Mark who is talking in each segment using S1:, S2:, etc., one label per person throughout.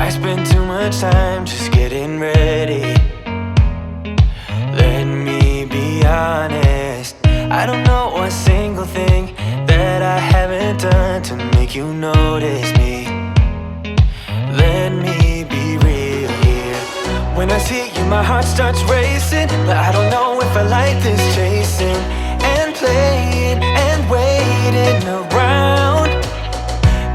S1: I spend too much time just getting ready. Let me be honest, I don't know a single thing that I haven't done to make you notice me. Let me be real here. When I see you, my heart starts racing, but I don't know if I like this chasing and playing and waiting around.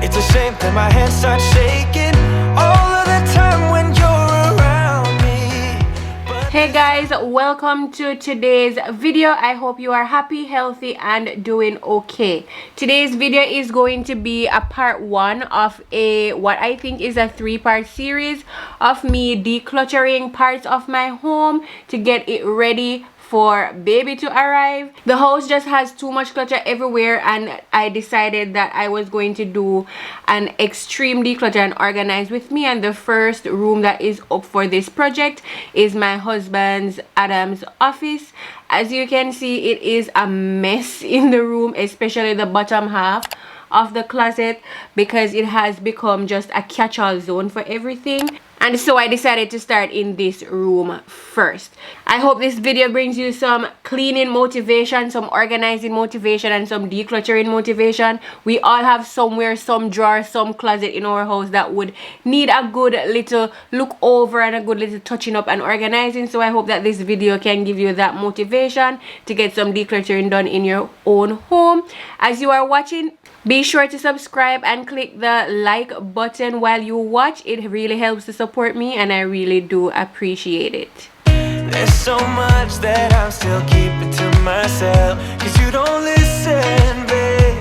S1: It's a shame that my hands start shaking all of the time when you're around me.
S2: Hey guys, welcome to today's video. I hope you are happy, healthy, and doing okay. Today's video is going to be a part one of what I think is a 3-part series of me decluttering parts of my home to get it ready for baby to arrive. The house just has too much clutter everywhere, and I decided that I was going to do an extreme declutter and organize with me. And the first room that is up for this project is my husband's Adam's office. As you can see, it is a mess in the room, especially the bottom half of the closet, because it has become just a catch-all zone for everything. And so I decided to start in this room first. I hope this video brings you some cleaning motivation, some organizing motivation, and some decluttering motivation. We all have somewhere, some drawer, some closet in our house that would need a good little look over and a good little touching up and organizing. So I hope that this video can give you that motivation to get some decluttering done in your own home. As you are watching, be sure to subscribe and click the like button while you watch. It really helps to support me, and I really do appreciate it.
S1: There's so much that I'm still keeping to myself, cause you don't listen, babe.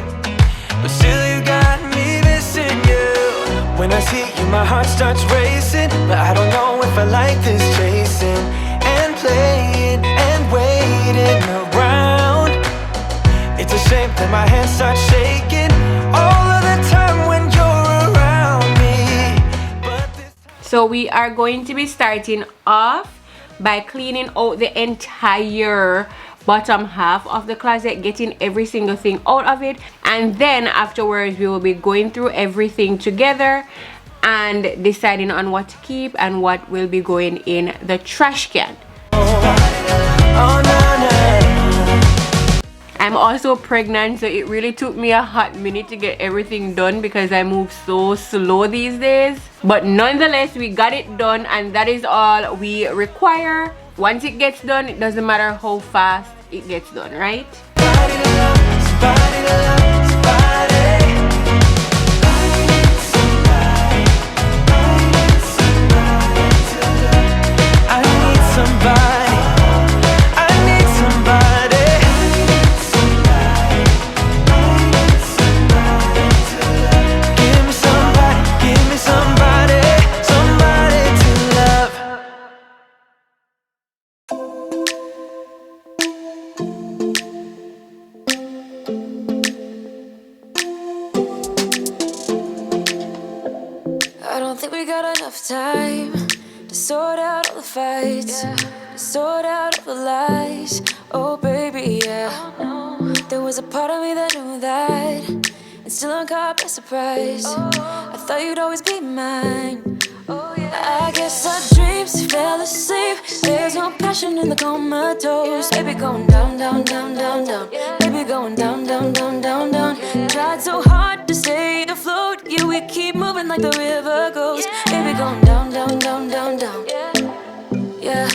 S1: But still you got me missing you. When I see you, my heart starts racing, but I don't know if I like this chasing and playing and waiting around. It's a shame that my hands start shaking all of the time when you're around me.
S2: So we are going to be starting off by cleaning out the entire bottom half of the closet, getting every single thing out of it, and then afterwards we will be going through everything together and deciding on what to keep and what will be going in the trash can. I'm also pregnant, so it really took me a hot minute to get everything done because I move so slow these days. But nonetheless, we got it done, and that is all we require. Once it gets done, it doesn't matter how fast it gets done, right?
S3: I don't think we got enough time to sort out all the fights, to sort out all the lies. Oh baby, yeah. There was a part of me that knew that, and still I'm caught by surprise. I thought you'd always be mine. I guess our dreams fell asleep. There's no passion in the comatose. Baby going down, down, down, down, down. Baby going down, down, down, down, down. Tried so hard to stay afloat, yeah, we keep moving like the river goes. Baby going down, down, down, down, down. Yeah.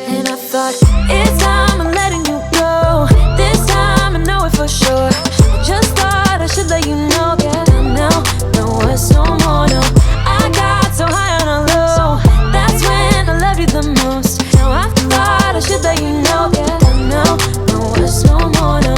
S3: And I thought, it's time I'm letting you go. This time I know it for sure. I just thought I should let you know. Down now, no words no more, no. I got so high on a low, that's when I loved you the most. Now I thought I should let you know. Down now, no words no more, no.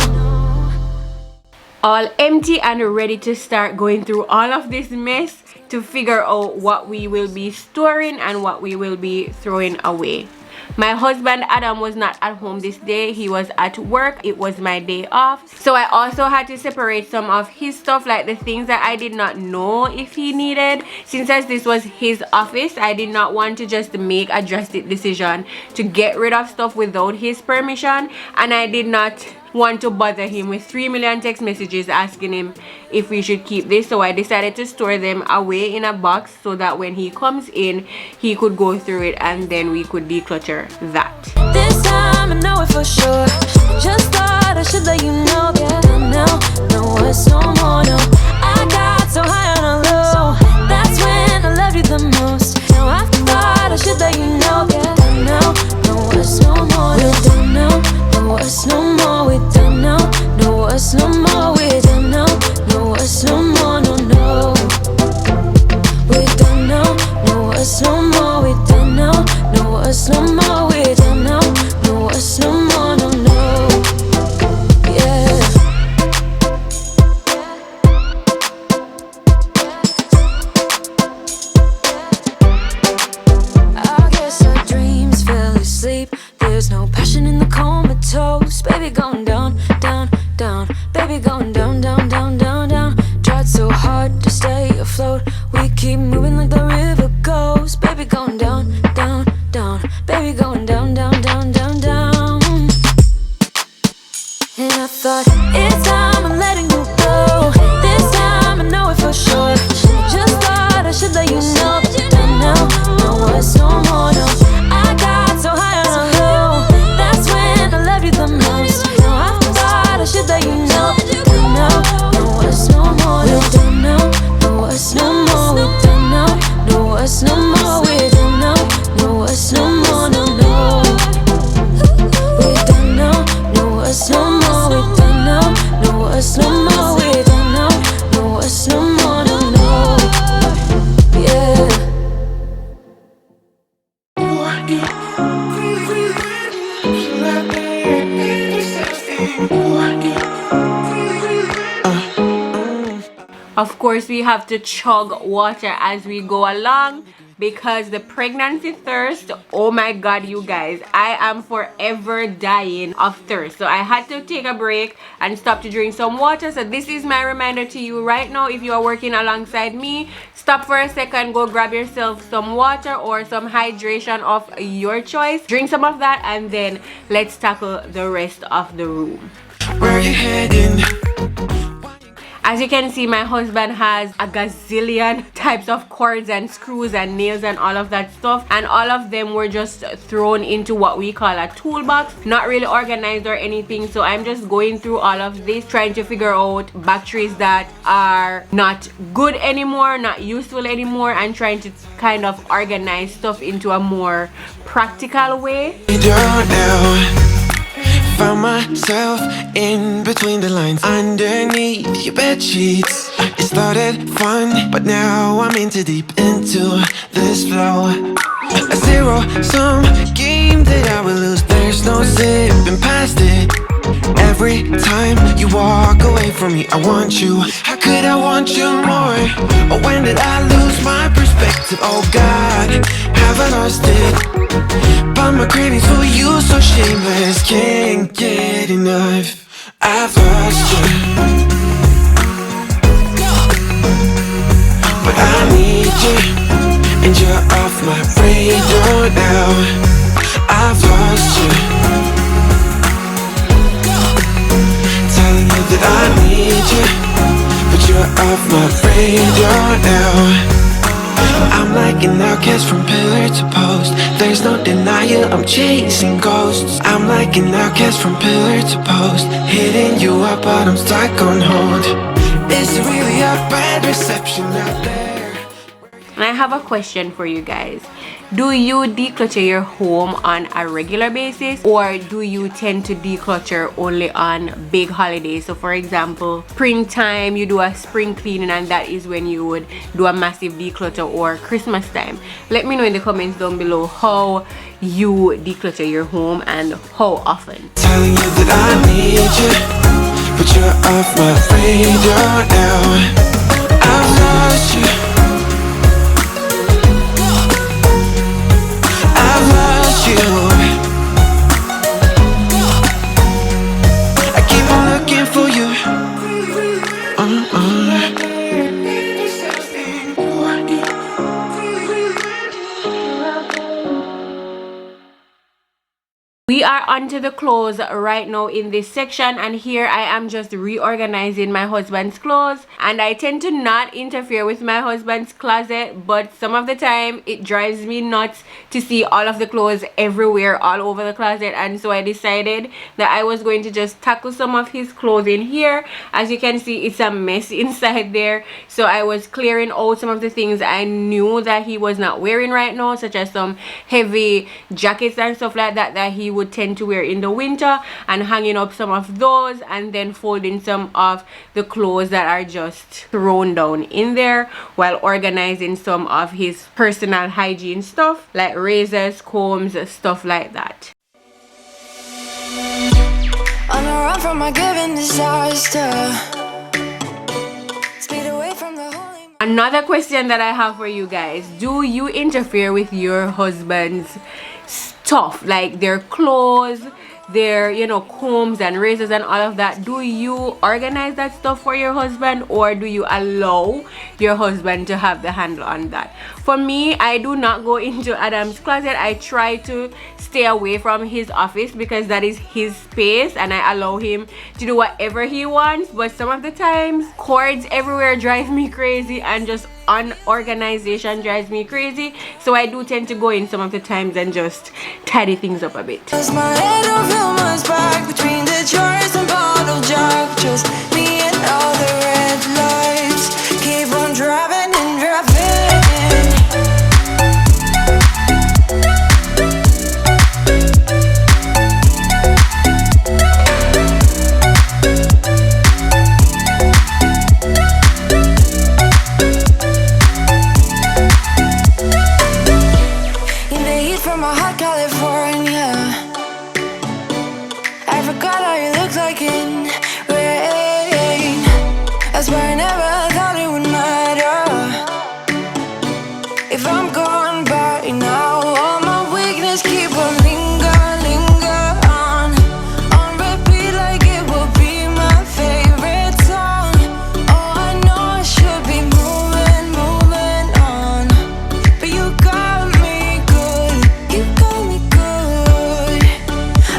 S2: All empty and ready to start going through all of this mess to figure out what we will be storing and what we will be throwing away. My husband Adam was not at home this day. He was at work. It was my day off. So I also had to separate some of his stuff, like the things that I did not know if he needed. Since as this was his office, I did not want to just make a drastic decision to get rid of stuff without his permission. And I did not want to bother him with 3 million text messages asking him if we should keep this. So I decided to store them away in a box so that when he comes in, he could go through it and then we could declutter that.
S3: This time I know it for sure. Just thought I should let you know. Yeah, now, no, it's no more, no. I got so high on a low. That's when I loved you the most. Now I thought I should let you know. Yeah, now, no, it's no more. We're done now. No, it's no more. We're done now. No, it's no more. We're done now. No, it's no more. No, no. We're done now. No, it's no more. We're done now. No, it's no more. We're done now. No, it's no more. No, no. Yeah. I guess our dreams fell asleep. There's no passion in the comatose. Baby going down, down, down. Baby going down, down, down, down, down. Tried so hard to stay afloat. We keep moving like the river goes. Baby going down, down, down. Baby going down, down, down, down, down. And I thought, it's time I'm letting you go. This time I know it for sure. Just thought I should let you know. And now, no, it's no more, no. I got so high on a low. That's when I loved you the most. Now I thought I should let you know. And now, no, it's no more, no. We're done now. No, it's no more. We're done now. No, it's no more. We're done now. No, it's no more, no, no. We're done now. No, it's no more. We're done now. No, it's no more. We're done now. No, it's no more, no, no. Yeah.
S2: Of course, we have to chug water as we go along because the pregnancy thirst, oh my god, you guys, I am forever dying of thirst. So I had to take a break and stop to drink some water. So this is my reminder to you right now. If you are working alongside me, stop for a second, go grab yourself some water or some hydration of your choice. Drink some of that and then let's tackle the rest of the room.
S1: Where are you heading?
S2: As you can see, my husband has a gazillion types of cords and screws and nails and all of that stuff, and all of them were just thrown into what we call a toolbox, not really organized or anything. So I'm just going through all of this, trying to figure out batteries that are not good anymore, not useful anymore, and trying to kind of organize stuff into a more practical way.
S1: Found myself in between the lines, underneath your bed sheets. It started fun, but now I'm into deep into this flow. A zero-sum game that I will lose. There's no zipping past it. Every time you walk away from me, I want you. How could I want you more? Or when did I lose my perspective? Oh God, have I lost it? But my cravings for you so shameless, can't get enough. I've lost you, but I need you, and you're off my radar now. I've lost you, telling you that I need you, but you're off my radar now. I'm like an outcast from pillar to post. There's no denial, I'm chasing ghosts. I'm like an outcast from pillar to post, hitting you up but I'm stuck on hold. Is it really a bad reception out there?
S2: And I have a question for you guys. Do you declutter your home on a regular basis, or do you tend to declutter only on big holidays? So for example, springtime, you do a spring cleaning and that is when you would do a massive declutter, or Christmas time. Let me know in the comments down below how you declutter your home and how often.
S1: Telling you that I need you, but you're off my radar now. I've lost you, I keep on looking for you.
S2: We are onto the clothes right now in this section, and here I am just reorganizing my husband's clothes. And I tend to not interfere with my husband's closet, but some of the time it drives me nuts to see all of the clothes everywhere all over the closet. And so I decided that I was going to just tackle some of his clothes in here. As you can see, it's a mess inside there, so I was clearing out some of the things I knew that he was not wearing right now, such as some heavy jackets and stuff like that that he would tend to wear in the winter, and hanging up some of those, and then folding some of the clothes that are just thrown down in there, while organizing some of his personal hygiene stuff like razors, combs, stuff like that.
S3: On a run from my given disaster, speed away from the holy.
S2: Another question that I have for you guys: do you interfere with your husband's stuff, like their clothes, their combs and razors and all of that? Do you organize that stuff for your husband, or do you allow your husband to have the handle on that? For me, I do not go into Adam's closet. I try to stay away from his office because that is his space, and I allow him to do whatever he wants. But some of the times, cords everywhere drive me crazy, and just unorganization drives me crazy, so I do tend to go in some of the times and just tidy things up a bit.
S3: Cause my head don't feel much back between the chores and bottle jack. Just me and all the red lights. Keep on driving and driving. In the heat from a hot California, I forgot how you looked like in rain. I swear I never thought it would matter if I'm gone by now. All my weakness keep on linger on repeat like it will be my favorite song. Oh, I know I should be moving on, but you got me good, you got me good.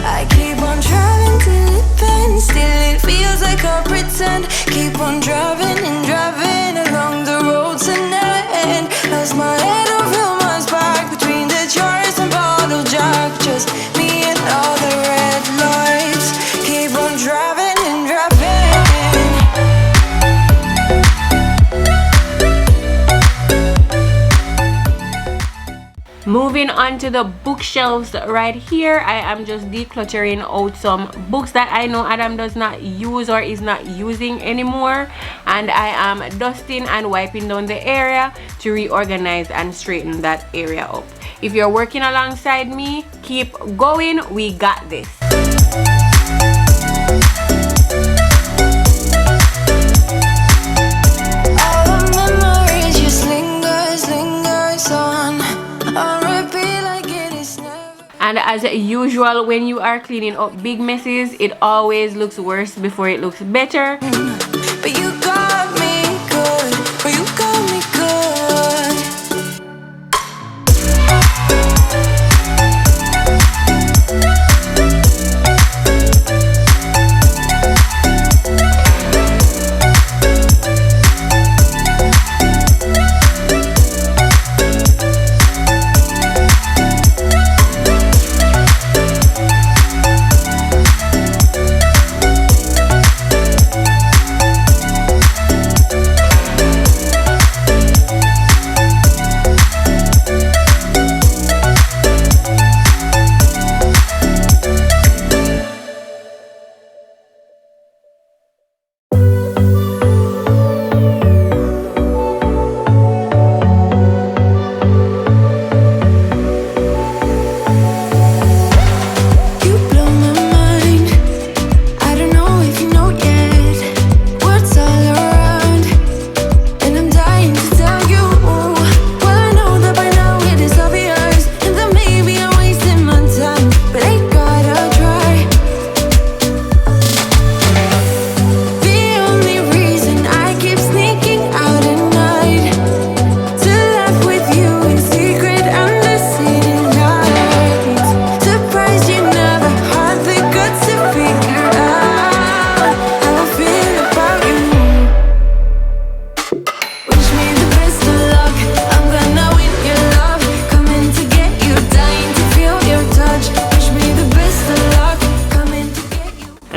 S3: I keep on driving till it bends, still it feels like I pretend. Keep on driving and driving along the roads and never end. Lost my head, don't feel much back between the chores and bottle jack. Just me and all the red lights. Keep on driving and driving.
S2: Moving on to the bookshelves right here, I am just decluttering out some books that I know Adam does not use or is not using anymore, and I am dusting and wiping down the area to reorganize and straighten that area up. If you're working alongside me, keep going, we got this.
S3: All the memories just lingers on repeat like it is never.
S2: And as usual, when you are cleaning up big messes, it always looks worse before it looks better.
S3: But you got me good, but you got me good.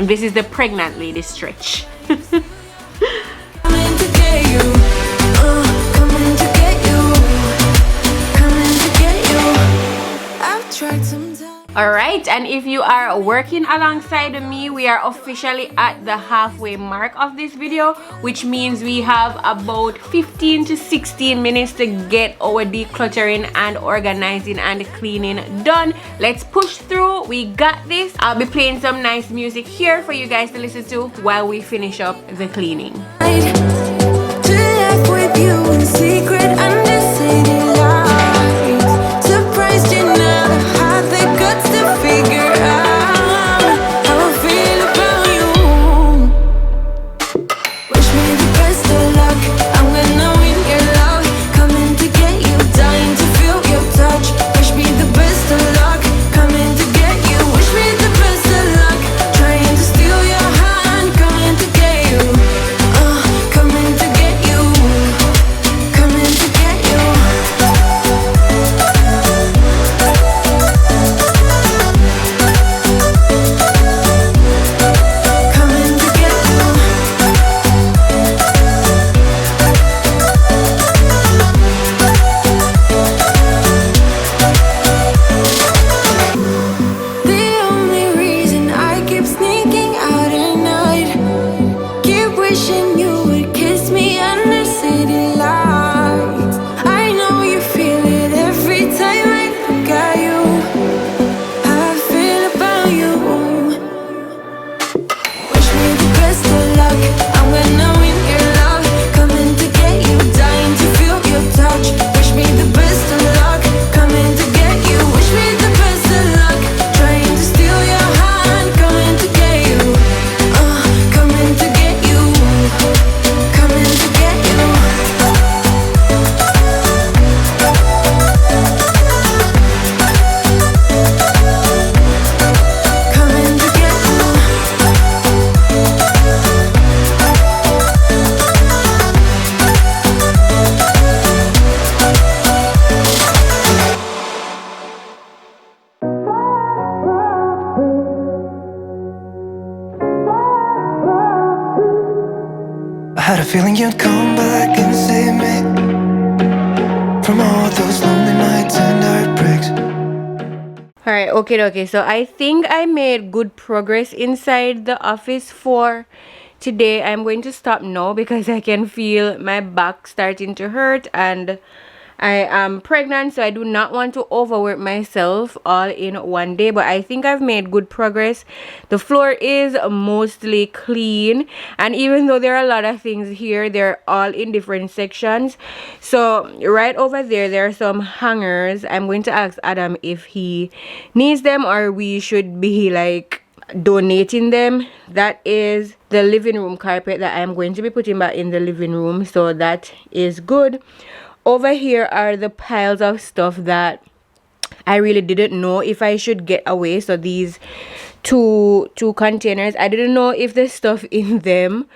S2: And this is the pregnant lady stretch. Alright, and if you are working alongside me, we are officially at the halfway mark of this video, which means we have about 15 to 16 minutes to get our decluttering and organizing and cleaning done. Let's push through. We got this. I'll be playing some nice music here for you guys to listen to while we finish up the cleaning.
S1: Had a feeling you'd come back and save me from all those lonely nights and heartbreaks.
S2: Alright, okay, so I think I made good progress inside the office for today. I'm going to stop now because I can feel my back starting to hurt and I am pregnant, so I do not want to overwork myself all in one day, but I think I've made good progress. The floor is mostly clean, and even though there are a lot of things here, they're all in different sections. So right over there are some hangers. I'm going to ask Adam if he needs them or we should be like donating them. That is the living room carpet that I'm going to be putting back in the living room, so that is good. Over here are the piles of stuff that I really didn't know if I should get away. So these two containers, I didn't know if the stuff in them,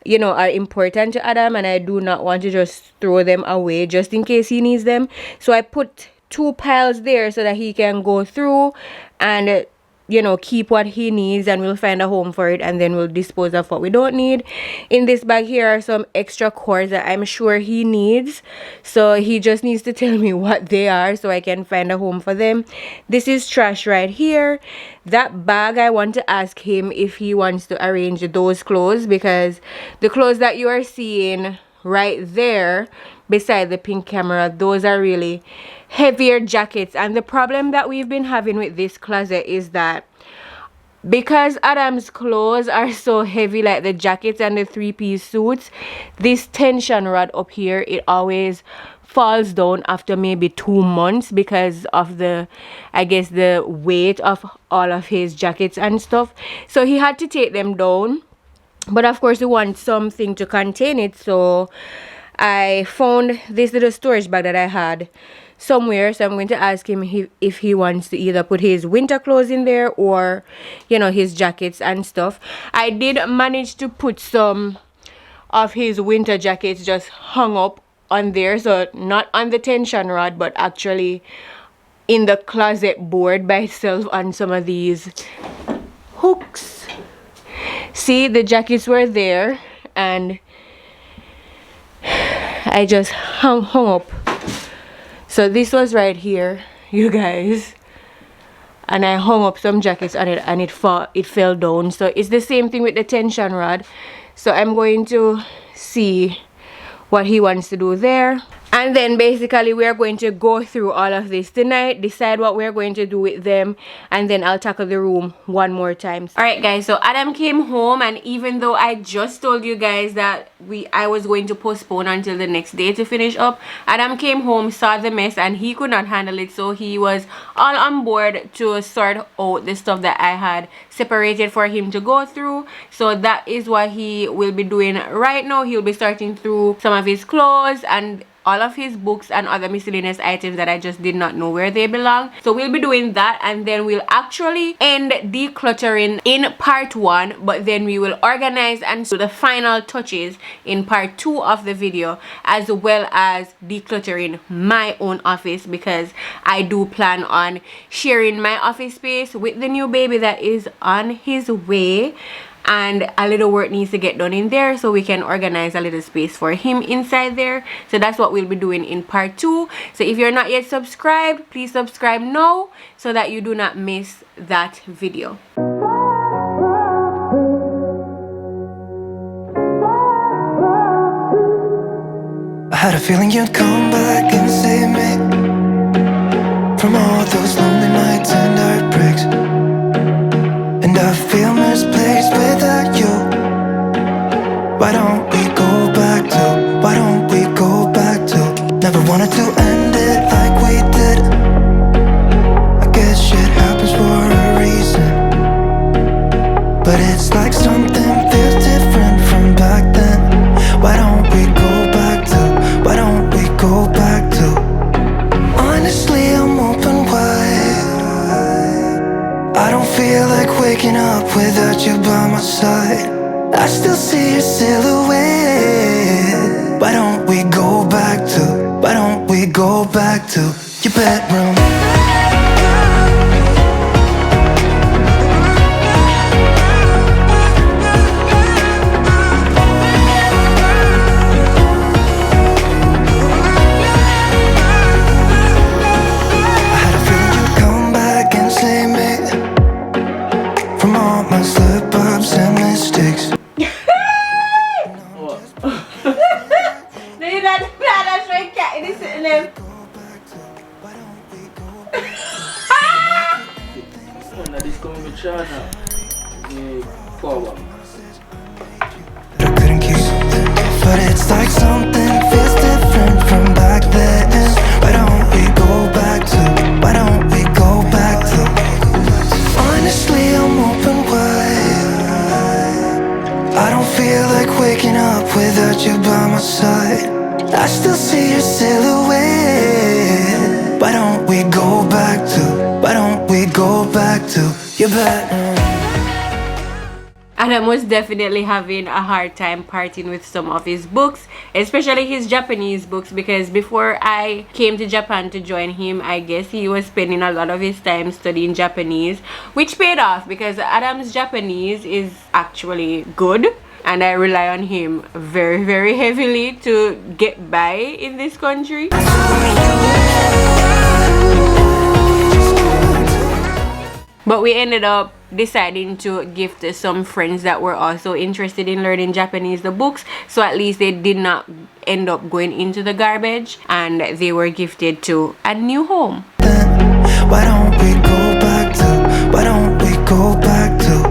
S2: you know, are important to Adam, and I do not want to just throw them away just in case he needs them. So I put two piles there so that he can go through and, you know, keep what he needs, and we'll find a home for it, and then we'll dispose of what we don't need. In this bag here are some extra chores that I'm sure he needs, so he just needs to tell me what they are so I can find a home for them. This is trash right here. That bag, I want to ask him if he wants to arrange those clothes, because the clothes that you are seeing right there beside the pink camera, those are really heavier jackets. And the problem that we've been having with this closet is that because Adam's clothes are so heavy, like the jackets and the three-piece suits, this tension rod up here, it always falls down after maybe 2 months because of the, I guess, the weight of all of his jackets and stuff. So he had to take them down, but of course we want something to contain it, so I found this little storage bag that I had somewhere. So I'm going to ask him if he wants to either put his winter clothes in there or, you know, his jackets and stuff. I did manage to put some of his winter jackets just hung up on there, so not on the tension rod but actually in the closet board by itself on some of these hooks. See, the jackets were there and I just hung up. So this was right here, you guys, and I hung up some jackets on it and it fell down. So it's the same thing with the tension rod. So I'm going to see what he wants to do there, and then basically we are going to go through all of this tonight, decide what we're going to do with them, and then I'll tackle the room one more time. All right guys, so Adam came home, and even though I just told you guys that I was going to postpone until the next day to finish up, Adam came home, saw the mess, and he could not handle it. So he was all on board to sort out the stuff that I had separated for him to go through. So that is what he will be doing right now. He'll be starting through some of his clothes and all of his books and other miscellaneous items that I just did not know where they belong. So we'll be doing that, and then we'll actually end decluttering in part 1, but then we will organize and do the final touches in part 2 of the video, as well as decluttering my own office, because I do plan on sharing my office space with the new baby that is on his way, and a little work needs to get done in there so we can organize a little space for him inside there. So that's what we'll be doing in part 2. So if you're not yet subscribed, please subscribe now so that you do not miss that video.
S1: I had a feeling you'd come back and save me from all those lonely nights and heartbreaks, and I feel misplaced without you. Why don't we go back to, why don't we go back to, never wanted to end it like we did. I guess shit happens for a reason, but it's like something feels different from back then. Why don't we go back to, why don't we go back to, honestly I'm open wide. I don't feel like waking up without you by my side. I still see your silhouette. Why don't we go back to, why don't we go back to your bedroom? I had a feeling you'd come back and save me from all my slip-ups and mistakes. I couldn't keep, but it's like something feels different from back then. Why don't we go back to, why don't we go back to, honestly I'm open wide. I don't feel like waking up without you by my side. I still see your silhouette. Why don't we go back to, why don't we go back to your bedroom?
S2: Adam was definitely having a hard time parting with some of his books, especially his Japanese books, because before I came to Japan to join him, I guess he was spending a lot of his time studying Japanese, which paid off because Adam's Japanese is actually good, and I rely on him very, very heavily to get by in this country. But we ended up deciding to gift some friends that were also interested in learning Japanese the books, so at least they did not end up going into the garbage, and they were gifted to a new home.
S1: Why don't we go back to, why don't we go back to,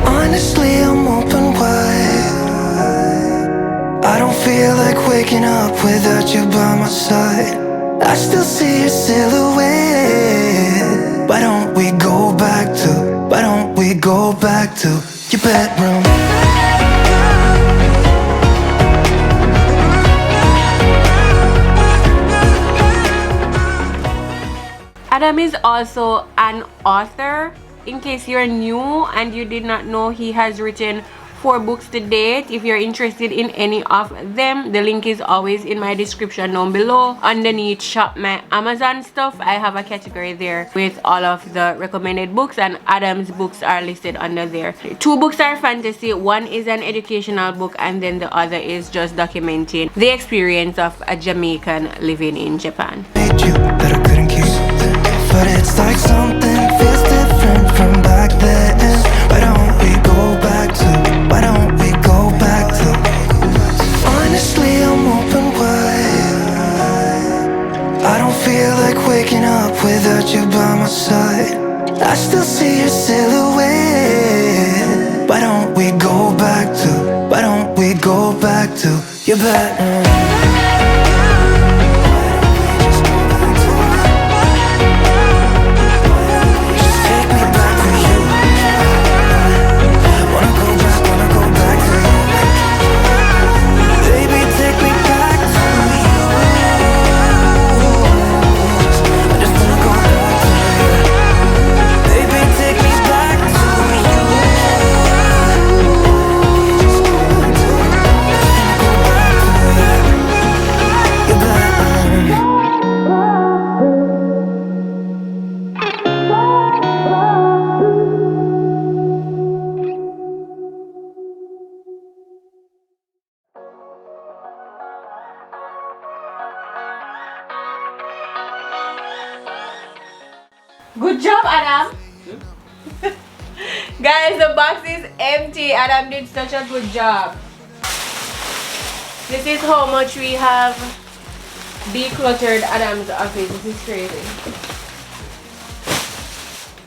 S1: honestly I'm open wide. I don't feel like waking up without you by my side. I still see your silhouette. Why don't we go back to, why don't we go back to your bedroom?
S2: Adam is also an author. In case you're new and you did not know, he has written 4 books to date. If you're interested in any of them, the link is always in my description down below. Underneath shop my Amazon stuff, I have a category there with all of the recommended books, and Adam's books are listed under there. 2 books are fantasy, 1 is an educational book, and then the other is just documenting the experience of a Jamaican living in Japan.
S1: But it's like something feels different from back then. Why don't we go back to, why don't we go back to? Honestly, I'm open wide. I don't feel like waking up without you by my side. I still see your silhouette. Why don't we go back to, why don't we go back to your bed?
S2: Good job, Adam. Guys, the box is empty. Adam did such a good job. This is how much we have decluttered Adam's office. This is crazy.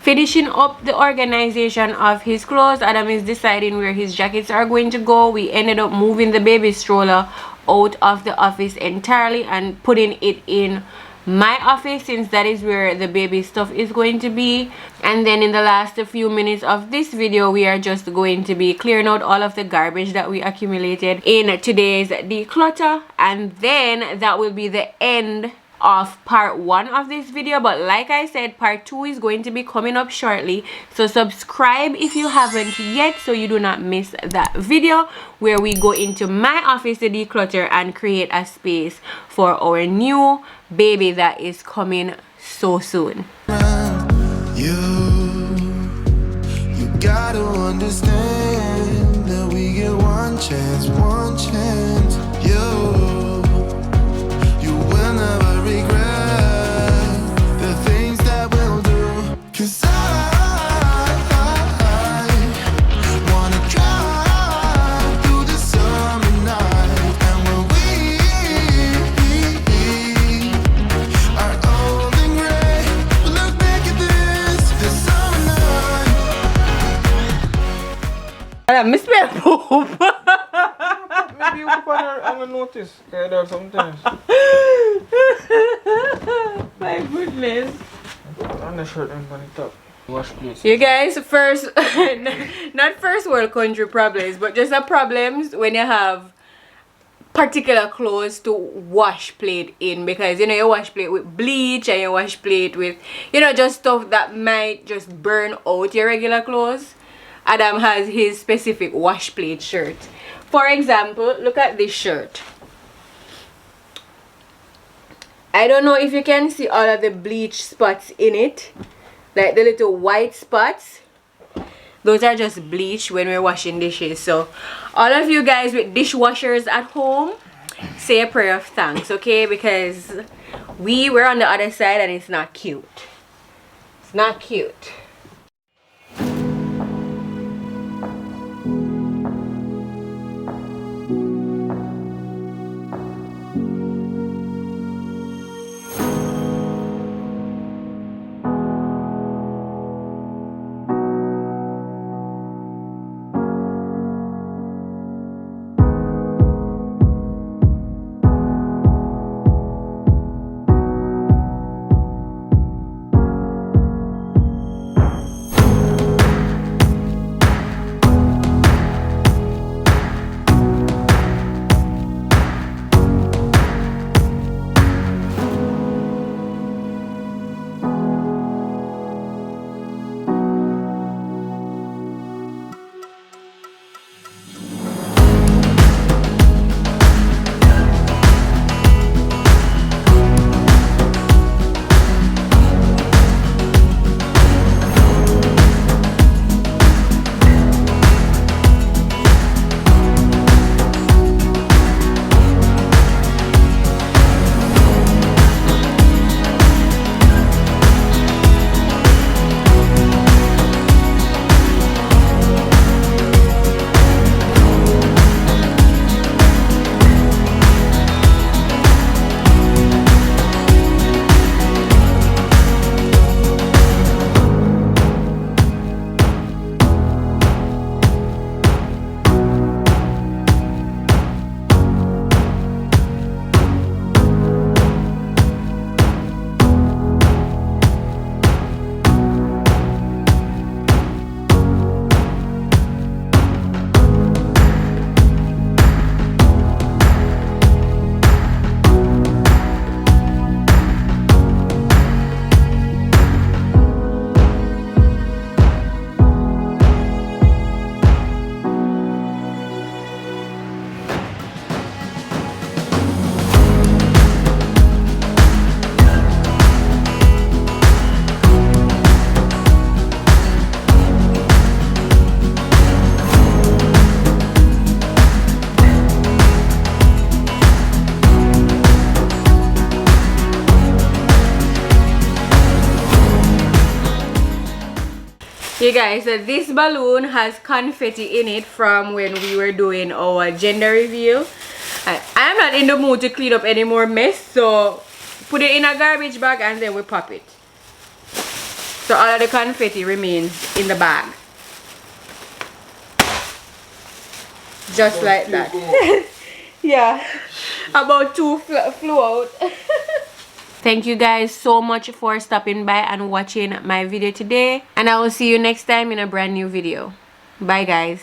S2: Finishing up the organization of his clothes, Adam is deciding where his jackets are going to go. We ended up moving the baby stroller out of the office entirely and putting it in my office, since that is where the baby stuff is going to be. And then in the last few minutes of this video, we are just going to be clearing out all of the garbage that we accumulated in today's declutter, and then that will be the end of part 1 of this video. But like I said, part 2 is going to be coming up shortly, so subscribe if you haven't yet so you do not miss that video where we go into my office to declutter and create a space for our new baby that is coming so soon.
S1: You gotta understand that we get one chance. You will never regret the things that we'll do. 'Cause I wanna drive through the summer night, and when we are old and gray, we'll look back at this summer night.
S2: Adam, miss me poop.
S4: Maybe you put on a notice. There are sometimes.
S2: My goodness.
S4: On the shirt and on the top. Wash please.
S2: You guys, first not first world country problems, but just the problems when you have particular clothes to wash plate in, because you know you wash plate with bleach and you wash plate with, you know, just stuff that might just burn out your regular clothes. Adam has his specific wash plate shirt. For example, look at this shirt. I don't know if you can see all of the bleach spots in it, like the little white spots. Those are just bleach when we're washing dishes. So all of you guys with dishwashers at home, say a prayer of thanks, okay? Because we're on the other side and it's not cute. It's not cute. You guys, so this balloon has confetti in it from when we were doing our gender review. I'm not in the mood to clean up any more mess, so put it in a garbage bag and then we pop it. So all of the confetti remains in the bag. Just like that. Yeah, about two flew out. Thank you guys so much for stopping by and watching my video today, and I will see you next time in a brand new video. Bye guys.